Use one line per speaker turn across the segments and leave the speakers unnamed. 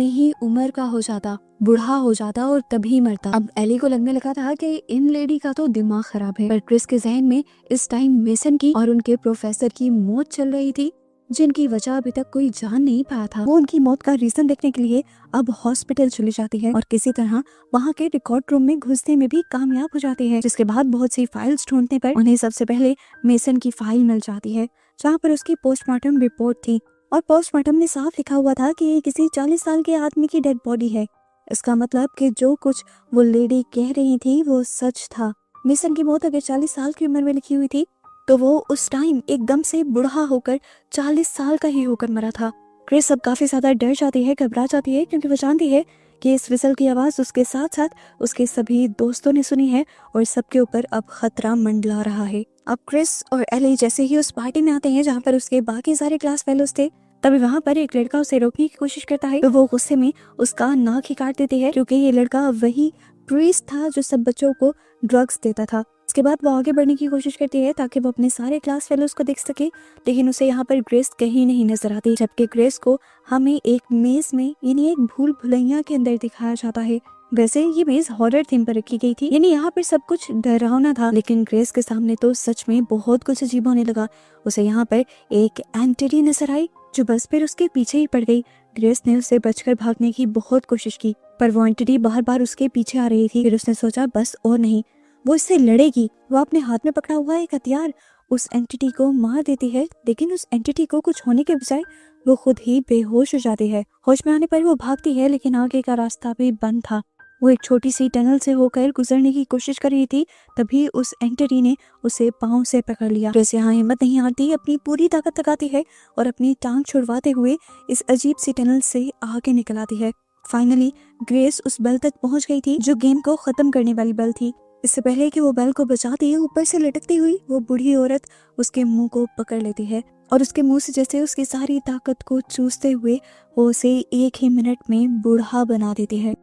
ही उम्र का हो जाता, बूढ़ा हो जाता और तभी मरता। अब एली को लगने लगा था कि इन लेडी का तो दिमाग खराब है, पर क्रिस के जहन में इस टाइम मेसन की और उनके प्रोफेसर की मौत चल रही थी, जिनकी वजह अभी तक कोई जान नहीं पाया था। वो उनकी मौत का रीजन देखने के लिए अब हॉस्पिटल चली जाती है और किसी तरह वहाँ के रिकॉर्ड रूम में घुसने में भी कामयाब हो जाती है, जिसके बाद बहुत सी फाइल्स ढूंढने पर उन्हें सबसे पहले मेसन की फाइल मिल जाती है, जहाँ पर उसकी पोस्टमार्टम रिपोर्ट थी और पोस्टमार्टम में साफ लिखा हुआ था कि ये किसी 40 साल के आदमी की डेड बॉडी है। इसका मतलब कि जो कुछ वो लेडी कह रही थी वो सच था। मेसन की मौत अगर 40 साल की उम्र में लिखी हुई थी तो वो उस टाइम एकदम से बूढ़ा होकर 40 साल का ही होकर मरा था। क्रिस अब काफी ज्यादा डर जाती है, घबरा जाती है, क्योंकि वो जानती है कि इस विसल की आवाज उसके साथ साथ उसके सभी दोस्तों ने सुनी है और सबके ऊपर अब खतरा मंडला रहा है। अब क्रिस और एली जैसे ही उस पार्टी में आते हैं जहाँ पर उसके बाकी सारे क्लास फेलोज थे, तभी वहाँ पर एक लड़का उसे रोकने की कोशिश करता है, तो वो गुस्से में उसका नाक ही काट देती है, क्योंकि ये लड़का वही प्रीस्ट था जो सब बच्चों को ड्रग्स देता था। इसके बाद वो आगे बढ़ने की कोशिश करती है ताकि वो अपने सारे क्लास फेलोज को देख सके, लेकिन उसे यहाँ पर ग्रेस कहीं नहीं नजर आती, जबकि ग्रेस को हमें एक मेज में यानी एक भूल भुलैया के अंदर दिखाया जाता है। वैसे ये मेज हॉरर थीम पर रखी गई थी, यानी यहाँ पर सब कुछ डरावना था, लेकिन ग्रेस के सामने तो सच में बहुत कुछ अजीब होने लगा। उसे यहाँ पर एक एंटिटी नजर आई जो बस फिर उसके पीछे ही पड़ गई। ग्रेस ने उससे बचकर भागने की बहुत कोशिश की, पर वो एंटिटी बार बार उसके पीछे आ रही थी। फिर उसने सोचा बस और नहीं, वो इससे लड़ेगी। वो अपने हाथ में पकड़ा हुआ एक हथियार उस एंटिटी को मार देती है, लेकिन उस एंटिटी को कुछ होने के बजाय वो खुद ही बेहोश हो जाती है। होश में आने पर वो भागती है, लेकिन आगे का रास्ता भी बंद था। वो एक छोटी सी टनल से होकर गुजरने की कोशिश कर रही थी, तभी उस एंटिटी ने उसे पांव से पकड़ लिया। ग्रेस यहाँ हिम्मत नहीं हारती, अपनी पूरी ताकत लगाती है और अपनी टांग छुड़वाते हुए इस अजीब सी टनल से आगे निकल आती है। फाइनली ग्रेस उस बेल तक पहुंच गई थी जो गेम को खत्म करने वाली बेल थी। इससे पहले कि वो बेल को बचाती है, ऊपर से लटकती हुई वो बूढ़ी औरत उसके मुंह को पकड़ लेती है और उसके मुंह से जैसे उसकी सारी ताकत को चूसते हुए वो उसे एक ही मिनट में बूढ़ा बना देती है।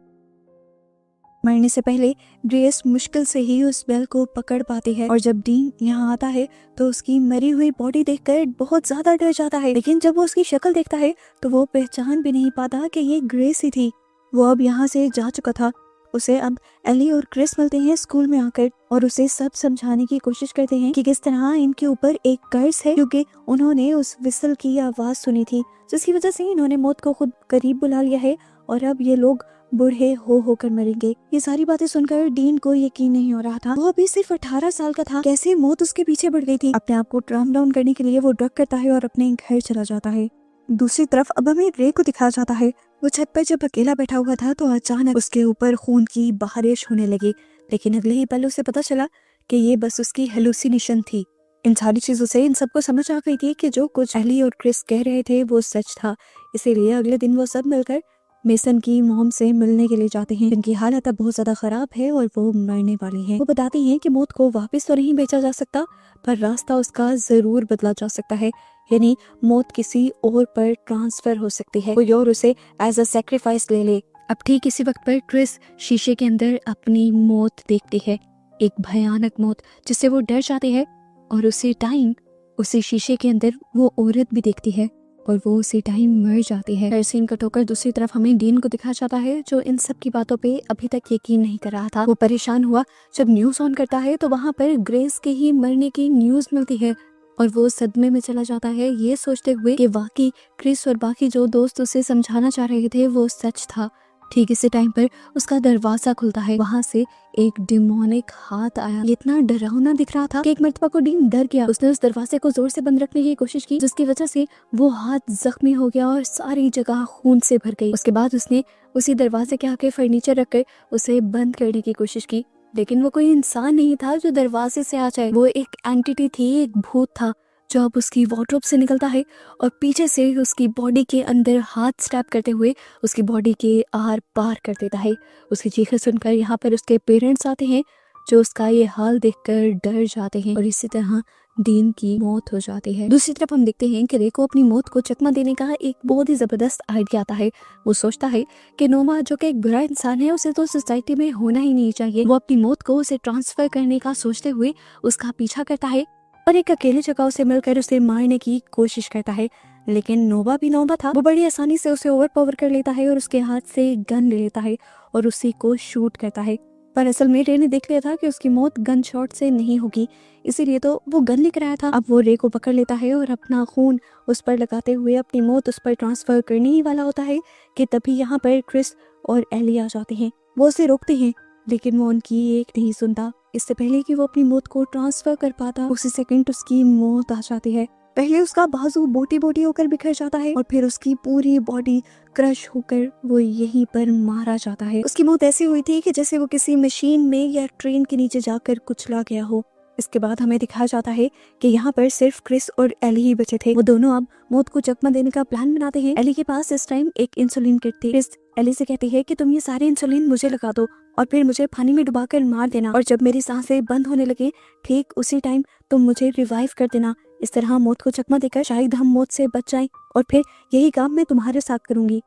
मरने से पहले ग्रेस मुश्किल से ही उस बेल को पकड़ पाती है और जब डीन यहाँ आता है तो उसकी मरी हुई बॉडी देखकर बहुत ज्यादा डर जाता है, लेकिन जब वो उसकी शक्ल देखता है तो वो पहचान भी नहीं पाता कि ये ग्रेस ही थी। वो अब यहाँ से जा चुका था। उसे अब एली और क्रिस मिलते हैं स्कूल में आकर और उसे सब समझाने की कोशिश करते हैं कि किस तरह इनके ऊपर एक कर्ज है, क्योंकि उन्होंने उस विसल की आवाज सुनी थी, जिसकी वजह से इन्होंने मौत को खुद करीब बुला लिया है और अब ये लोग बूढ़े होकर मरेंगे। ये सारी बातें सुनकर डीन को यकीन नहीं हो रहा था। वो अभी सिर्फ 18 साल का था, कैसे मौत उसके पीछे बढ़ गई थी। अपने आप को ट्राम डाउन करने के लिए वो ड्रग करता है और अपने घर चला जाता है। दूसरी तरफ अब हमें रे को दिखाया जाता है। वो छत पर जब अकेला बैठा हुआ था तो अचानक उसके ऊपर खून की बारिश होने लगी, लेकिन अगले ही पल उसे पता चला कि ये बस उसकी हेलुसिनेशन थी। इन सारी चीजों से इन सबको समझ आ गई थी कि जो कुछ एली और क्रिस कह रहे थे वो सच था। इसीलिए अगले दिन वो सब मिलकर मेसन की मॉम से मिलने के लिए जाते हैं, जिनकी हालत अब बहुत ज्यादा खराब है और वो मरने वाली है। वो बताती हैं कि मौत को वापस तो नहीं बेचा जा सकता, पर रास्ता उसका जरूर बदला जा सकता है, यानी मौत किसी और पर ट्रांसफर हो सकती है, कोई और उसे एज अ सैक्रिफाइस ले ले। अब ठीक इसी वक्त पर क्रिस शीशे के अंदर अपनी मौत देखती है, एक भयानक मौत जिससे वो डर जाती है, और उसी टाइम उसी शीशे के अंदर वो औरत भी देखती है और वो उसी टाइम मर जाती है। हर सीन कट होकर दूसरी तरफ हमें डीन को दिखाया जाता है, जो इन सब की बातों पे अभी तक यकीन नहीं कर रहा था। वो परेशान हुआ जब न्यूज ऑन करता है तो वहाँ पर ग्रेस के ही मरने की न्यूज मिलती है और वो सदमे में चला जाता है, ये सोचते हुए कि वाकई क्रिस और बाकी जो दोस्त उसे समझाना चाह रहे थे वो सच था। ठीक इसी टाइम पर उसका दरवाजा खुलता है, वहाँ से एक डिमोनिक हाथ आया। ये इतना डरावना दिख रहा था कि एक मर्तबा को डीन डर गया। उसने उस दरवाजे को जोर से बंद रखने की कोशिश की, जिसकी वजह से वो हाथ जख्मी हो गया और सारी जगह खून से भर गई। उसके बाद उसने उसी दरवाजे के आगे फर्नीचर रखकर उसे बंद करने की कोशिश की, लेकिन वो कोई इंसान नहीं था जो दरवाजे से आ जाए। वो एक एंटिटी थी, एक भूत था जो अब उसकी वार्डरोब से निकलता है और पीछे से उसकी बॉडी के अंदर हाथ स्टैप करते हुए उसकी बॉडी के आर पार कर देता है। उसकी चीखें सुनकर यहाँ पर उसके पेरेंट्स आते हैं, जो उसका ये हाल देखकर डर जाते हैं और इसी तरह डीन की मौत हो जाती है। दूसरी तरफ हम देखते हैं कि रे को अपनी मौत को चकमा देने का एक बहुत ही जबरदस्त आइडिया आता है। वो सोचता है कि नोमा जो कि एक बुरा इंसान है, उसे तो सोसाइटी में होना ही नहीं चाहिए। वो अपनी मौत को उसे ट्रांसफर करने का सोचते हुए उसका पीछा करता है और एक अकेले जगह उसे मिलकर उसे मारने की कोशिश करता है, लेकिन नोवा भी नोवा था, वो बड़ी आसानी से उसे ओवरपावर कर लेता है और उसके हाथ से गन ले लेता है और उसी को शूट करता है। पर असल में रे ने देख लिया था कि उसकी मौत गन शॉट से नहीं होगी, इसीलिए तो वो गन लेकर आया था। अब वो रे को पकड़ लेता है और अपना खून उस पर लगाते हुए अपनी मौत उस पर ट्रांसफर करने ही वाला होता है कि तभी यहाँ पर क्रिस और एली आ जाते हैं। वो उसे रोकते हैं, लेकिन वो उनकी एक नहीं सुनता। इससे पहले कि वो अपनी मौत को ट्रांसफर कर पाता, उसी सेकंड उसकी मौत आ जाती है। पहले उसका बाजू बोटी बोटी होकर बिखर जाता है और फिर उसकी पूरी बॉडी क्रश होकर वो यहीं पर मारा जाता है। उसकी मौत ऐसी हुई थी कि जैसे वो किसी मशीन में या ट्रेन के नीचे जाकर कुचला गया हो। इसके बाद हमें दिखाया जाता है कि यहाँ पर सिर्फ क्रिस और एली ही बचे थे। वो दोनों अब मौत को चकमा देने का प्लान बनाते हैं। एली के पास इस टाइम एक इंसुलिन किट थी। क्रिस एली से कहती है कि तुम ये सारे इंसुलिन मुझे लगा दो और फिर मुझे पानी में डुबाकर मार देना, और जब मेरी सांसें बंद होने लगे ठीक उसी टाइम तुम मुझे रिवाइव कर देना। इस तरह मौत को चकमा देकर शायद हम मौत से बच जाएं और फिर यही काम मैं तुम्हारे साथ करूंगी।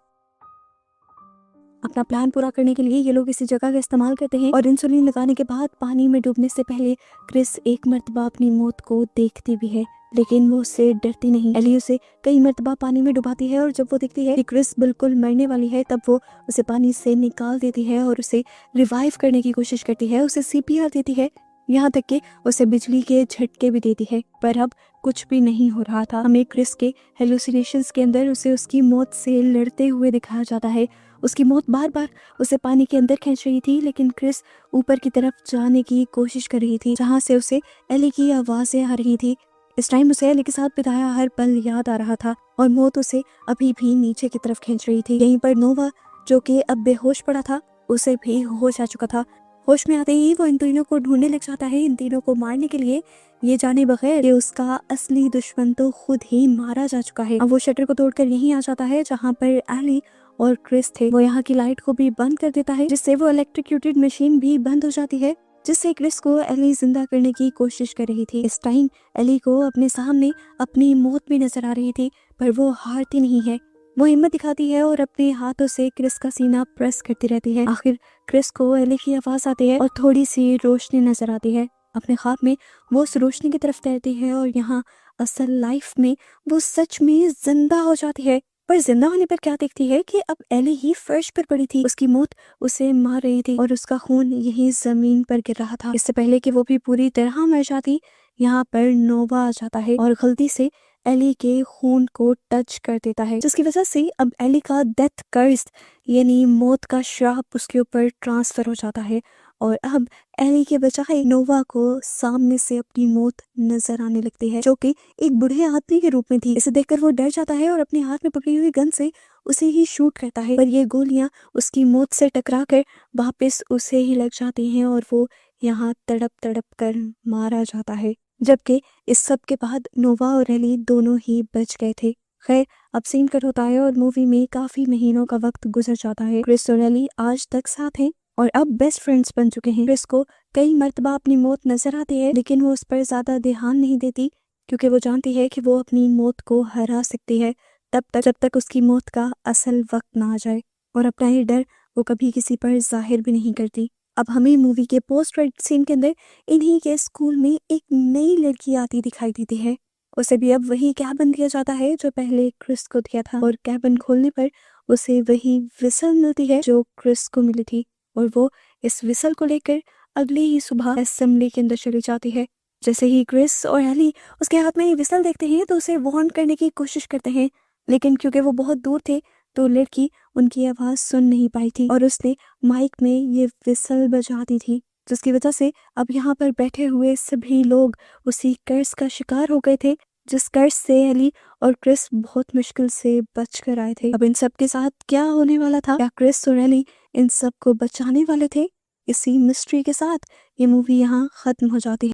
अपना प्लान पूरा करने के लिए ये लोग इसी जगह का इस्तेमाल करते हैं और इंसुलिन लगाने के बाद पानी में डूबने से पहले क्रिस एक मर्तबा अपनी मौत को देखती भी है, लेकिन वो उससे डरती नहीं। एली उसे कई मर्तबा पानी में डुबाती है और जब वो देखती है कि क्रिस बिल्कुल मरने वाली है तब वो उसे पानी से निकाल देती है और उसे रिवाइव करने की कोशिश करती है, उसे सीपीआर देती है, यहाँ तक कि उसे बिजली के झटके भी देती है। पर अब कुछ भी नहीं हो रहा था। हमें क्रिस के हेलुसिनेशंस के अंदर उसे उसकी मौत से लड़ते हुए दिखाया जाता है। उसकी मौत बार बार उसे पानी के अंदर खींच रही थी, लेकिन क्रिस ऊपर की तरफ जाने की कोशिश कर रही थी जहाँ से उसे एली की आवाजें आ रही थी। इस टाइम उसे एली के साथ बिताया हर पल याद आ रहा था और मौत उसे अभी भी नीचे की तरफ खींच रही थी। यहीं पर नोवा, जो कि अब बेहोश पड़ा था, उसे भी होश आ चुका था। होश में आते ही वो इन तीनों को ढूंढने लग जाता है, इन तीनों को मारने के लिए, ये जाने बगैर कि उसका असली दुश्मन तो खुद ही मारा जा चुका है। अब वो शटर को तोड़कर यहीं आ जाता है जहाँ पर एली और क्रिस थे। वो यहाँ की लाइट को भी बंद कर देता है, जिससे वो इलेक्ट्रिक्यूटेड मशीन भी बंद हो जाती है, जिससे क्रिस को एली जिंदा करने की कोशिश कर रही थी। इस टाइम एली को अपने सामने अपनी मौत भी नजर आ रही थी, पर वो हारती नहीं है। वो हिम्मत दिखाती है और अपने हाथों से क्रिस का सीना प्रेस करती रहती है। आखिर क्रिस को एली की आवाज आती है और थोड़ी सी रोशनी नजर आती है। अपने ख्वाब में वो उस रोशनी की तरफ तैरती है और यहाँ असल लाइफ में वो सच में जिंदा हो जाती है। पर जिंदा होने पर क्या देखती है कि अब एली ही फर्श पर पड़ी थी। उसकी मौत उसे मार रही थी और उसका खून यही जमीन पर गिर रहा था। इससे पहले कि वो भी पूरी तरह मर जाती, यहाँ पर नोवा आ जाता है और गलती से एली के खून को टच कर देता है, जिसकी वजह से अब एली का डेथ कर्स यानी मौत का श्राप उसके ऊपर ट्रांसफर हो जाता है और अब एली के बजाय नोवा को सामने से अपनी मौत नजर आने लगती है, जो कि एक बूढ़े आदमी के रूप में थी। इसे देखकर वो डर जाता है और अपने हाथ में पकड़ी हुई गन से उसे ही शूट करता है, पर ये गोलियां उसकी मौत से टकराकर वापस उसे ही लग जाती हैं और वो यहाँ तड़प तड़प कर मारा जाता है। जबकि इस सब के बाद नोवा और एली दोनों ही बच गए थे। खैर, अब सीन कट होता है और मूवी में काफी महीनों का वक्त गुजर जाता है। क्रिस और एली आज तक साथ हैं और अब बेस्ट फ्रेंड्स बन चुके हैं। क्रिस को कई मर्तबा अपनी मौत नजर आती है, लेकिन वो उस पर ज्यादा ध्यान नहीं देती, क्योंकि वो जानती है कि वो अपनी मौत को हरा सकती है तब तक जब तक उसकी मौत का असल वक्त ना आ जाए, और अपना ये डर वो कभी किसी पर जाहिर भी नहीं करती। अब हमें मूवी के पोस्ट क्रेडिट सीन के अंदर इन्हीं के स्कूल में एक नई लड़की आती दिखाई देती है। उसे भी अब वही कैबिन दिया जाता है जो पहले क्रिस को दिया था, और कैबिन खोलने पर उसे वही विसल मिलती है जो क्रिस को मिली थी, और वो इस विसल को लेकर अगली ही सुबह असेंबली के अंदर चली जाती है। जैसे ही क्रिस और एली उसके हाथ में ये विसल देखते हैं तो उसे वार्न करने की कोशिश करते हैं, लेकिन क्योंकि वो बहुत दूर थे तो लड़की उनकी आवाज सुन नहीं पाई थी और उसने माइक में ये विसल बजा दी थी, जिसकी वजह से अब यहाँ पर बैठे हुए सभी लोग उसी कर्ज का शिकार हो गए थे, जिस कर्ज से एली और क्रिस बहुत मुश्किल से बच कर आए थे। अब इन सब के साथ क्या होने वाला था? क्या क्रिस और एली इन सब को बचाने वाले थे? इसी मिस्ट्री के साथ ये मूवी यहाँ खत्म हो जाती है।